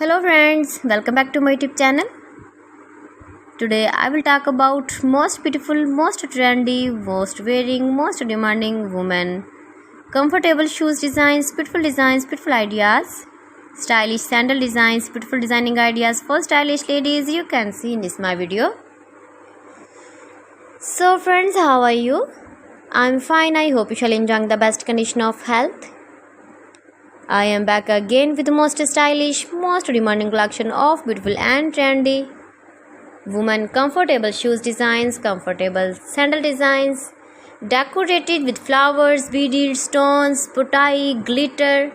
Hello friends, welcome back to my YouTube channel. Today I will talk about most beautiful, most trendy, most wearing, most demanding women. Comfortable shoes designs, beautiful ideas. Stylish sandal designs, beautiful designing ideas for stylish ladies you can see in this my video. So friends, how are you? I'm fine. I hope you shall enjoy the best condition of health. I am back again with the most stylish, most demanding collection of beautiful and trendy women comfortable shoes designs, comfortable sandal designs, decorated with flowers, beaded stones, putai, glitter,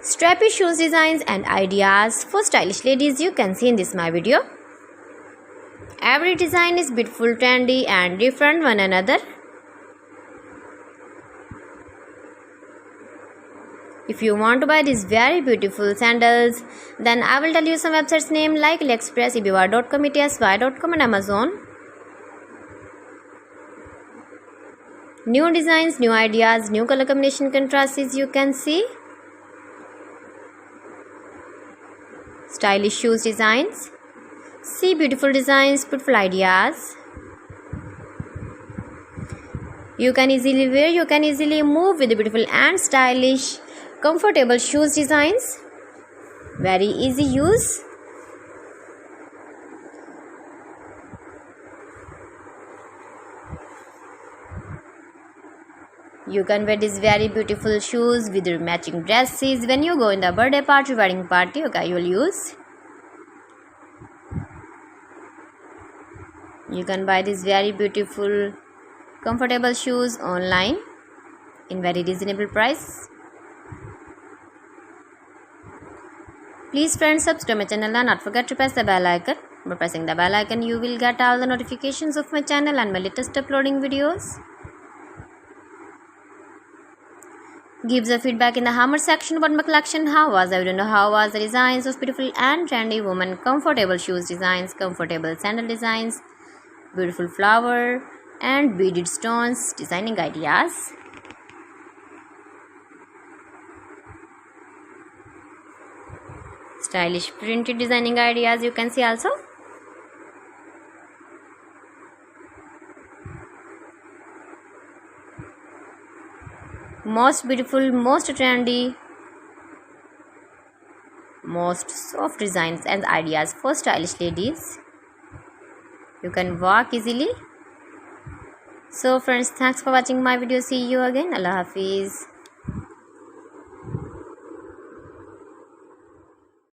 strappy shoes designs and ideas for stylish ladies you can see in this my video. Every design is beautiful, trendy and different one another. If you want to buy these very beautiful sandals, then I will tell you some websites name like AliExpress, eBay.com, etsy.com and Amazon. New designs, new ideas, new color combination contrasts you can see. Stylish shoes designs. See beautiful designs, beautiful ideas. You can easily wear, you can easily move with the beautiful and stylish comfortable shoes designs. Very easy use. You can wear these very beautiful shoes with your matching dresses when you go in the birthday party, wedding party. Okay, you will use. You can buy these very beautiful comfortable shoes online in very reasonable price. Please friends, subscribe my channel and not forget to press the bell icon. By pressing the bell icon, you will get all the notifications of my channel and my latest uploading videos. Give the feedback in the comment section about my collection. How was I don't know how was the designs of beautiful and trendy women comfortable shoes designs, comfortable sandal designs, beautiful flower and beaded stones designing ideas. Stylish printed designing ideas you can see also. Most beautiful, most trendy, most soft designs and ideas for stylish ladies. You can walk easily. So friends, thanks for watching my video. See you again. Allah Hafiz.